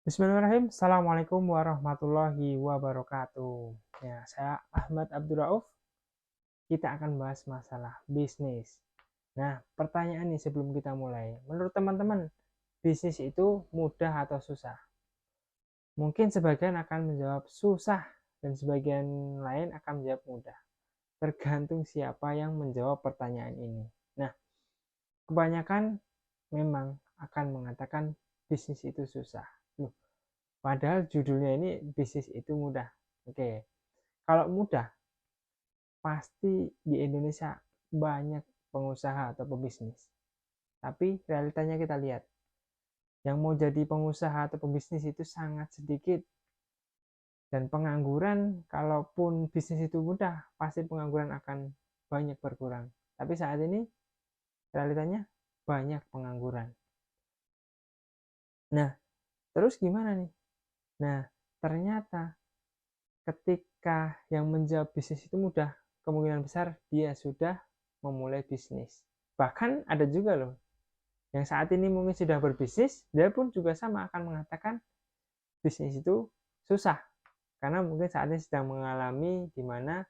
Bismillahirrahmanirrahim. Assalamualaikum warahmatullahi wabarakatuh. Ya, saya Ahmad Abdul Rauf. Kita akan bahas masalah bisnis. Nah, pertanyaan nih sebelum kita mulai. Menurut teman-teman, bisnis itu mudah atau susah? Mungkin sebagian akan menjawab susah dan sebagian lain akan menjawab mudah. Tergantung siapa yang menjawab pertanyaan ini. Nah, kebanyakan memang akan mengatakan bisnis itu susah. Loh, padahal judulnya ini bisnis itu mudah. Oke, kalau mudah, pasti di Indonesia banyak pengusaha atau pebisnis. Tapi realitanya kita lihat, yang mau jadi pengusaha atau pebisnis itu sangat sedikit. Dan pengangguran, kalaupun bisnis itu mudah, pasti pengangguran akan banyak berkurang. Tapi saat ini realitanya banyak pengangguran. Nah, terus gimana nih? Nah, ternyata ketika yang menjawab bisnis itu mudah, kemungkinan besar dia sudah memulai bisnis. Bahkan ada juga loh, yang saat ini mungkin sudah berbisnis, dia pun juga sama akan mengatakan bisnis itu susah. Karena mungkin saat ini sedang mengalami di mana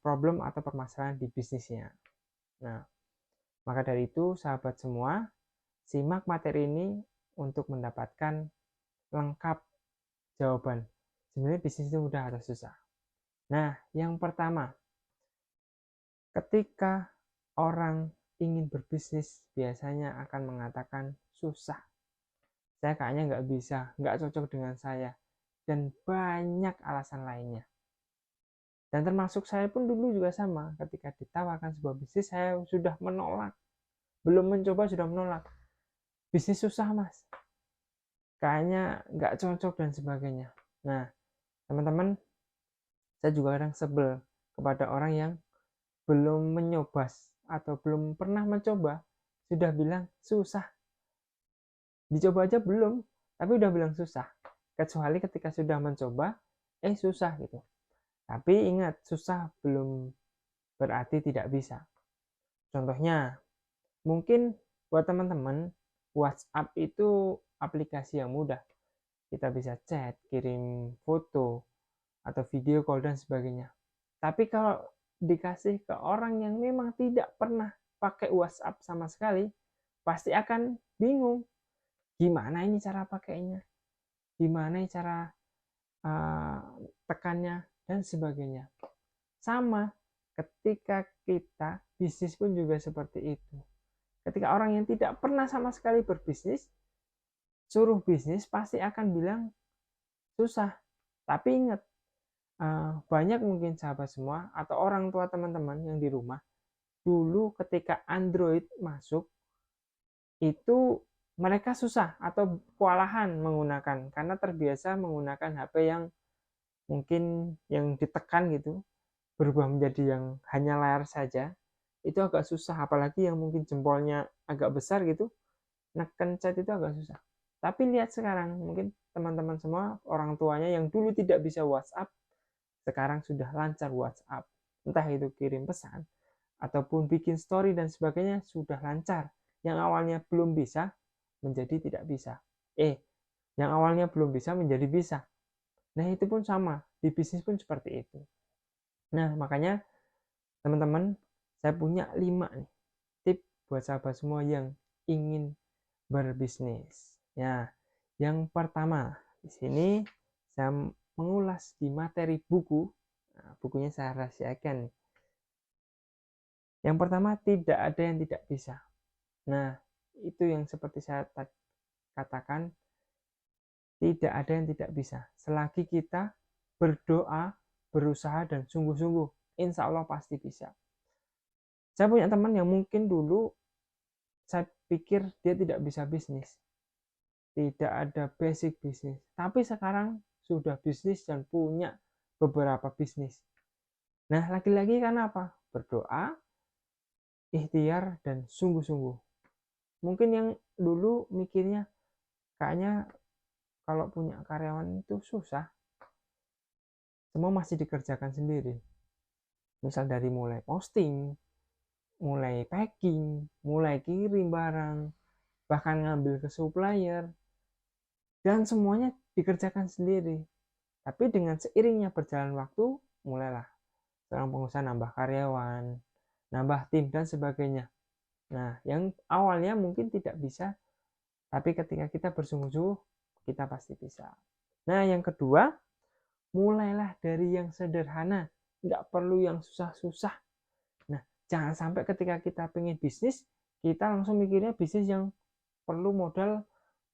problem atau permasalahan di bisnisnya. Nah, maka dari itu sahabat semua, simak materi ini untuk mendapatkan lengkap jawaban. Sebenarnya bisnis itu mudah atau susah? Nah, yang pertama, ketika orang ingin berbisnis, biasanya akan mengatakan susah. Saya kayaknya nggak bisa, nggak cocok dengan saya, dan banyak alasan lainnya. Dan termasuk saya pun dulu juga sama, ketika ditawarkan sebuah bisnis, saya sudah menolak. Belum mencoba sudah menolak. Bisnis susah mas, kayaknya nggak cocok dan sebagainya. Nah, teman-teman, saya juga kadang sebel kepada orang yang belum mencoba atau belum pernah mencoba sudah bilang susah. Dicoba aja belum, tapi udah bilang susah. Kecuali ketika sudah mencoba, susah gitu. Tapi ingat, susah belum berarti tidak bisa. Contohnya, mungkin buat teman-teman, WhatsApp itu aplikasi yang mudah. Kita bisa chat, kirim foto, atau video call dan sebagainya. Tapi kalau dikasih ke orang yang memang tidak pernah pakai WhatsApp sama sekali, pasti akan bingung. Gimana ini cara pakainya? Gimana cara uh, tekannya dan sebagainya. Sama ketika kita bisnis pun juga seperti itu. Ketika orang yang tidak pernah sama sekali berbisnis, suruh bisnis pasti akan bilang susah. Tapi ingat, banyak mungkin sahabat semua atau orang tua teman-teman yang di rumah dulu ketika Android masuk itu mereka susah atau kewalahan menggunakan karena terbiasa menggunakan HP yang mungkin yang ditekan gitu berubah menjadi yang hanya layar saja, itu agak susah, apalagi yang mungkin jempolnya agak besar gitu, neken chat itu agak susah. Tapi lihat sekarang, mungkin teman-teman semua orang tuanya yang dulu tidak bisa WhatsApp sekarang sudah lancar WhatsApp, entah itu kirim pesan ataupun bikin story dan sebagainya sudah lancar. Yang awalnya belum bisa menjadi tidak bisa, yang awalnya belum bisa menjadi bisa. Nah, itu pun sama, di bisnis pun seperti itu. Nah, makanya teman-teman, saya punya 5 nih tip buat sahabat semua yang ingin berbisnis. Ya, yang pertama, di sini saya mengulas di materi buku. Nah, bukunya saya rahasiakan. Yang pertama, tidak ada yang tidak bisa. Nah, itu yang seperti saya katakan, tidak ada yang tidak bisa. Selagi kita berdoa, berusaha, dan sungguh-sungguh, insya Allah pasti bisa. Saya punya teman yang mungkin dulu saya pikir dia tidak bisa bisnis, tidak ada basic bisnis, tapi sekarang sudah bisnis dan punya beberapa bisnis. Nah, lagi-lagi karena apa? Berdoa, ikhtiar, dan sungguh-sungguh. Mungkin yang dulu mikirnya kayaknya kalau punya karyawan itu susah, semua masih dikerjakan sendiri. Misal dari mulai posting, mulai packing, mulai kirim barang, bahkan ngambil ke supplier, dan semuanya dikerjakan sendiri. Tapi dengan seiringnya berjalan waktu, mulailah seorang pengusaha nambah karyawan, nambah tim, dan sebagainya. Nah, yang awalnya mungkin tidak bisa, tapi ketika kita bersungguh-sungguh, kita pasti bisa. Nah, yang kedua, mulailah dari yang sederhana, nggak perlu yang susah-susah. Nah, jangan sampai ketika kita pengen bisnis, kita langsung mikirnya bisnis yang perlu modal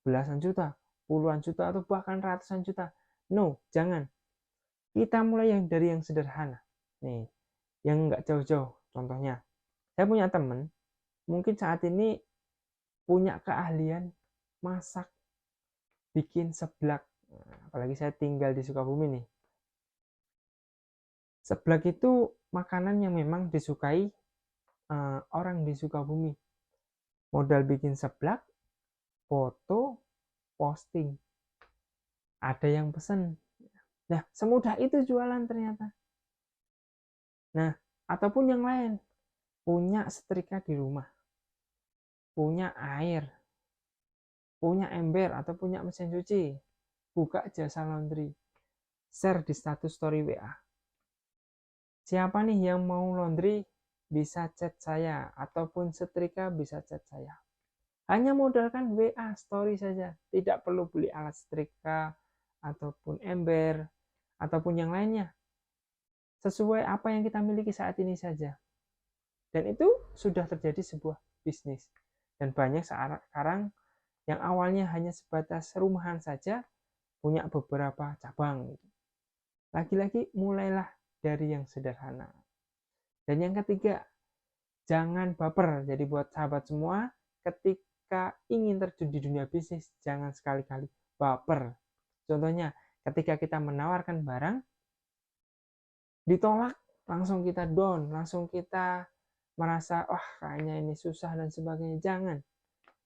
belasan juta, puluhan juta, atau bahkan ratusan juta. No, jangan. Kita mulai dari yang sederhana. Nih, yang nggak jauh-jauh. Contohnya, saya punya teman, mungkin saat ini punya keahlian masak, bikin seblak. Nah, apalagi saya tinggal di Sukabumi nih. Seblak itu makanan yang memang disukai orang di Sukabumi. Modal bikin seblak, foto, posting. Ada yang pesen. Nah, semudah itu jualan ternyata. Nah, ataupun yang lain, punya setrika di rumah, punya air, punya ember atau punya mesin cuci, buka jasa laundry, share di status story WA. Siapa nih yang mau laundry bisa chat saya, ataupun setrika bisa chat saya. Hanya modalkan WA story saja, tidak perlu beli alat setrika ataupun ember ataupun yang lainnya. Sesuai apa yang kita miliki saat ini saja. Dan itu sudah terjadi sebuah bisnis. Dan banyak sekarang yang awalnya hanya sebatas rumahan saja punya beberapa cabang. Lagi-lagi mulailah dari yang sederhana. Dan yang ketiga, jangan baper. Jadi buat sahabat semua, ketika ingin terjun di dunia bisnis, jangan sekali-kali baper. Contohnya, ketika kita menawarkan barang, ditolak, langsung kita down, langsung kita merasa, wah kayaknya ini susah dan sebagainya. Jangan.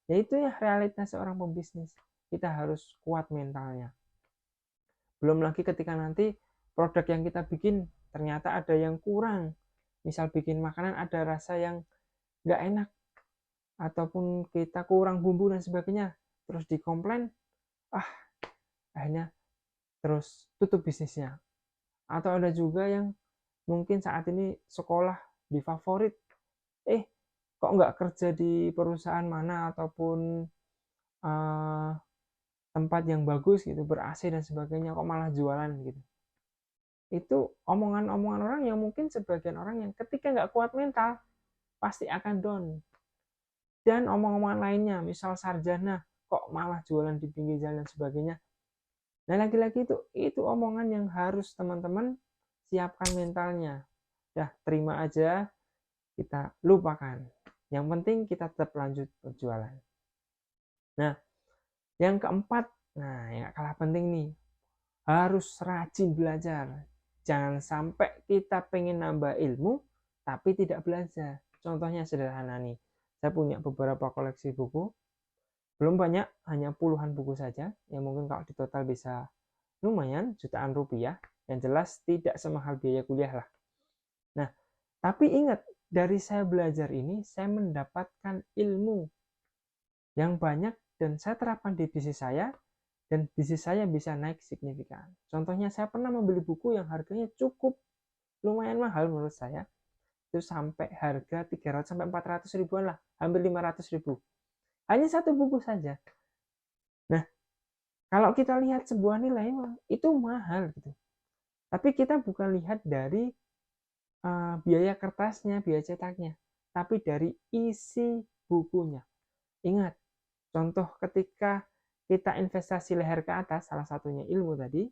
Ya itu ya realitas seorang pembisnis. Kita harus kuat mentalnya. Belum lagi ketika nanti produk yang kita bikin ternyata ada yang kurang. Misal bikin makanan ada rasa yang nggak enak, ataupun kita kurang bumbu dan sebagainya, terus dikomplain, akhirnya terus tutup bisnisnya. Atau ada juga yang mungkin saat ini sekolah di favorit, kok nggak kerja di perusahaan mana ataupun uh, tempat yang bagus gitu, ber AC dan sebagainya, kok malah jualan gitu. Itu omongan-omongan orang yang mungkin sebagian orang yang ketika nggak kuat mental pasti akan down. Dan omong-omongan lainnya, misal sarjana kok malah jualan di pinggir jalan dan sebagainya. Nah, lagi-lagi itu omongan yang harus teman-teman siapkan mentalnya. Ya, terima aja, kita lupakan. Yang penting kita tetap lanjut berjualan. Nah, yang keempat, nah yang kalah penting nih, harus rajin belajar. Jangan sampai kita pengen nambah ilmu tapi tidak belajar. Contohnya sederhana nih, saya punya beberapa koleksi buku, belum banyak, hanya puluhan buku saja, yang mungkin kalau di total bisa lumayan jutaan rupiah, yang jelas tidak semahal biaya kuliah lah. Nah, tapi ingat, dari saya belajar ini, saya mendapatkan ilmu yang banyak dan saya terapkan di bisnis saya, dan bisnis saya bisa naik signifikan. Contohnya, saya pernah membeli buku yang harganya cukup lumayan mahal menurut saya, itu sampai harga 300 sampai 400 ribuan lah, hampir 500 ribu. Hanya satu buku saja. Nah, kalau kita lihat sebuah nilai itu mahal gitu. Tapi kita bukan lihat dari biaya kertasnya, biaya cetaknya, tapi dari isi bukunya. Ingat, contoh ketika kita investasi leher ke atas, salah satunya ilmu tadi,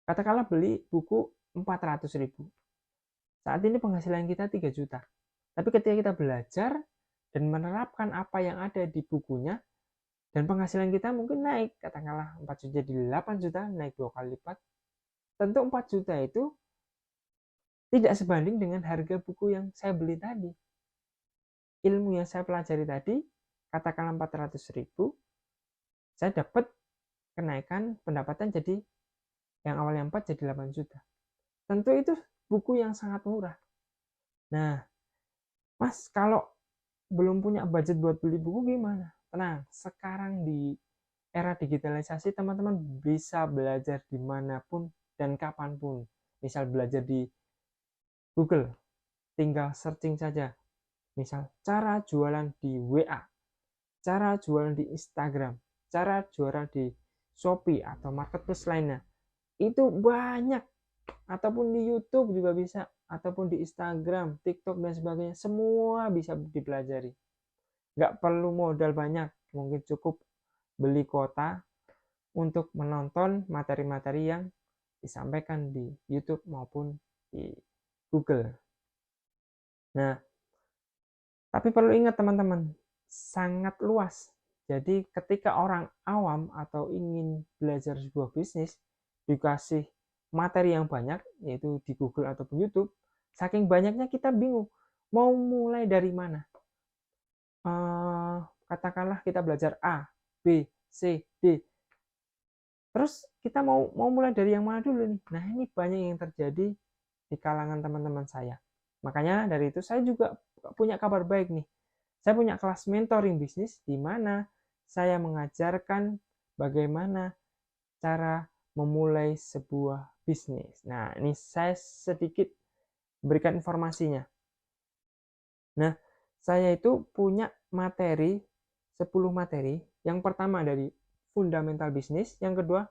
katakanlah beli buku 400 ribu. Saat ini penghasilan kita 3 juta. Tapi ketika kita belajar dan menerapkan apa yang ada di bukunya, dan penghasilan kita mungkin naik, katakanlah 4 juta jadi 8 juta, naik 2 kali lipat. Tentu 4 juta itu tidak sebanding dengan harga buku yang saya beli tadi. Ilmu yang saya pelajari tadi, katakanlah 400 ribu, saya dapat kenaikan pendapatan jadi yang awalnya 4 jadi 8 juta. Tentu itu buku yang sangat murah. Nah, Mas, kalau belum punya budget buat beli buku gimana? Tenang, sekarang di era digitalisasi, teman-teman bisa belajar dimanapun dan kapanpun. Misal belajar di Google, tinggal searching saja. Misal cara jualan di WA, cara jualan di Instagram, cara jualan di Shopee atau marketplace lainnya. Itu banyak. Ataupun di YouTube juga bisa, ataupun di Instagram, TikTok dan sebagainya. Semua bisa dipelajari. Nggak perlu modal banyak, mungkin cukup beli kuota untuk menonton materi-materi yang disampaikan di YouTube maupun di Google. Nah, tapi perlu ingat teman-teman, sangat luas. Jadi ketika orang awam atau ingin belajar sebuah bisnis, dikasih materi yang banyak, yaitu di Google ataupun YouTube, saking banyaknya kita bingung, mau mulai dari mana. Katakanlah kita belajar A, B, C, D. Terus kita mau mulai dari yang mana dulu nih? Nah, ini banyak yang terjadi di kalangan teman-teman saya. Makanya dari itu saya juga punya kabar baik nih. Saya punya kelas mentoring bisnis di mana saya mengajarkan bagaimana cara memulai sebuah bisnis. Nah, ini saya sedikit berikan informasinya. Nah, saya itu punya materi 10 materi. Yang pertama dari fundamental bisnis, yang kedua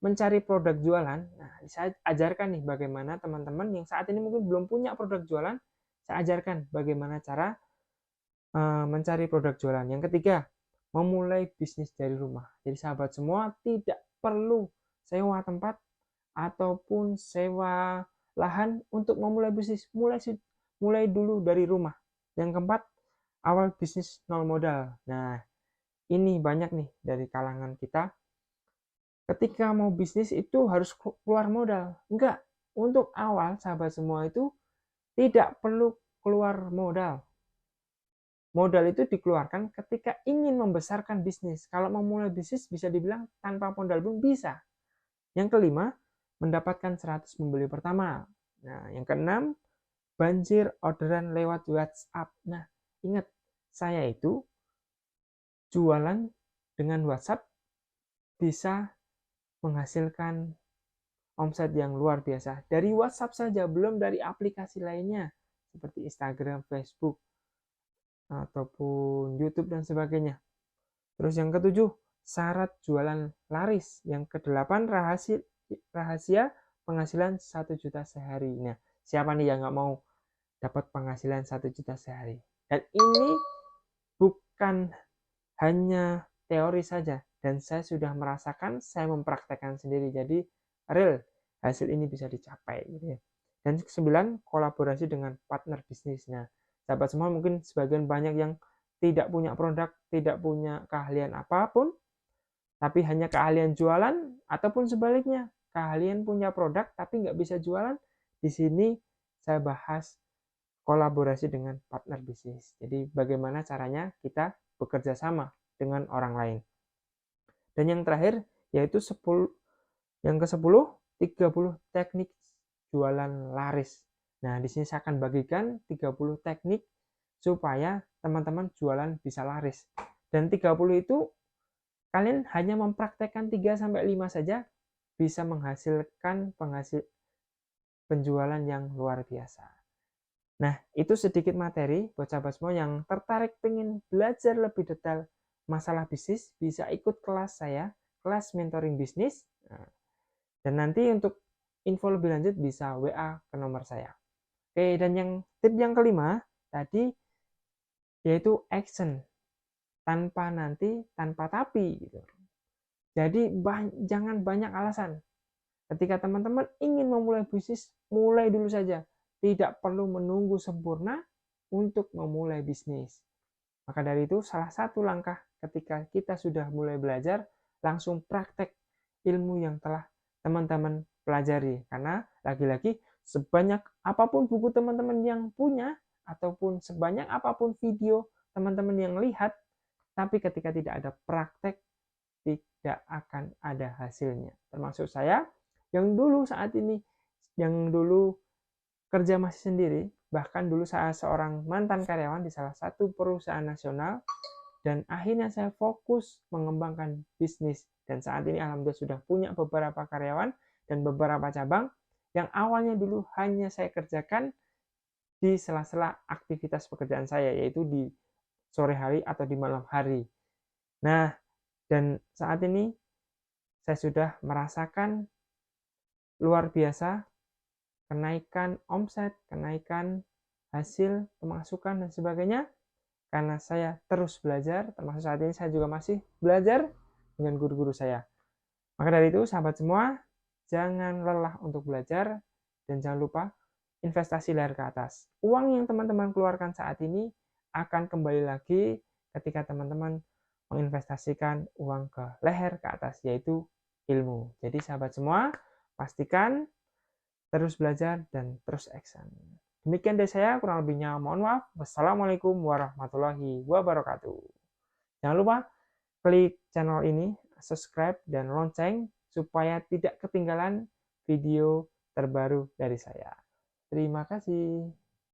mencari produk jualan. Nah, saya ajarkan nih bagaimana teman-teman yang saat ini mungkin belum punya produk jualan, saya ajarkan bagaimana cara mencari produk jualan. Yang ketiga, memulai bisnis dari rumah. Jadi sahabat semua tidak perlu sewa tempat ataupun sewa lahan untuk memulai bisnis. Mulai dulu dari rumah. Yang keempat, awal bisnis nol modal. Nah, ini banyak nih dari kalangan kita. Ketika mau bisnis itu harus keluar modal. Enggak, untuk awal sahabat semua itu tidak perlu keluar modal. Modal itu dikeluarkan ketika ingin membesarkan bisnis. Kalau mau mulai bisnis bisa dibilang tanpa modal pun bisa. Yang kelima, mendapatkan 100 pembeli pertama. Nah, yang keenam, banjir orderan lewat WhatsApp. Nah, ingat, saya itu jualan dengan WhatsApp bisa menghasilkan omset yang luar biasa. Dari WhatsApp saja, belum dari aplikasi lainnya. Seperti Instagram, Facebook, ataupun YouTube dan sebagainya. Terus yang ketujuh, syarat jualan laris. Yang kedelapan, rahasia penghasilan 1 juta sehari. Nah, siapa nih yang nggak mau dapat penghasilan 1 juta sehari? Dan ini bukan hanya teori saja, dan saya sudah merasakan, saya mempraktekkan sendiri. Jadi real hasil ini bisa dicapai. Gitu ya. Dan kesembilan, kolaborasi dengan partner bisnis. Nah, sahabat semua mungkin sebagian banyak yang tidak punya produk, tidak punya keahlian apapun, tapi hanya keahlian jualan, ataupun sebaliknya, keahlian punya produk tapi nggak bisa jualan. Di sini saya bahas kolaborasi dengan partner bisnis. Jadi bagaimana caranya kita bekerja sama dengan orang lain. Dan yang terakhir yaitu 10, yang ke-10, 30 teknik jualan laris. Nah, di sini saya akan bagikan 30 teknik supaya teman-teman jualan bisa laris. Dan 30 itu kalian hanya mempraktekkan 3 sampai 5 saja bisa menghasilkan penjualan yang luar biasa. Nah, itu sedikit materi buat sahabat semua yang tertarik pengen belajar lebih detail masalah bisnis, bisa ikut kelas saya, kelas mentoring bisnis. Dan nanti untuk info lebih lanjut bisa WA ke nomor saya. Oke, dan tip yang kelima tadi yaitu action. Tanpa nanti, tanpa tapi gitu. Jadi jangan banyak alasan. Ketika teman-teman ingin memulai bisnis, mulai dulu saja. Tidak perlu menunggu sempurna untuk memulai bisnis. Maka dari itu salah satu langkah ketika kita sudah mulai belajar, langsung praktek ilmu yang telah teman-teman pelajari. Karena lagi-lagi sebanyak apapun buku teman-teman yang punya, ataupun sebanyak apapun video teman-teman yang lihat, tapi ketika tidak ada praktek, tidak akan ada hasilnya. Termasuk saya yang dulu saat ini, yang dulu kerja masih sendiri, bahkan dulu saya seorang mantan karyawan di salah satu perusahaan nasional, dan akhirnya saya fokus mengembangkan bisnis. Dan saat ini alhamdulillah sudah punya beberapa karyawan dan beberapa cabang yang awalnya dulu hanya saya kerjakan di sela-sela aktivitas pekerjaan saya, yaitu di sore hari atau di malam hari. Nah, dan saat ini saya sudah merasakan luar biasa kenaikan omset, kenaikan hasil pemasukan dan sebagainya karena saya terus belajar, termasuk saat ini saya juga masih belajar dengan guru-guru saya. Maka dari itu, sahabat semua, jangan lelah untuk belajar dan jangan lupa investasi leher ke atas. Uang yang teman-teman keluarkan saat ini akan kembali lagi ketika teman-teman menginvestasikan uang ke leher ke atas, yaitu ilmu. Jadi sahabat semua, pastikan terus belajar dan terus action. Demikian dari saya, kurang lebihnya mohon maaf. Wassalamualaikum warahmatullahi wabarakatuh. Jangan lupa klik channel ini, subscribe, dan lonceng supaya tidak ketinggalan video terbaru dari saya. Terima kasih.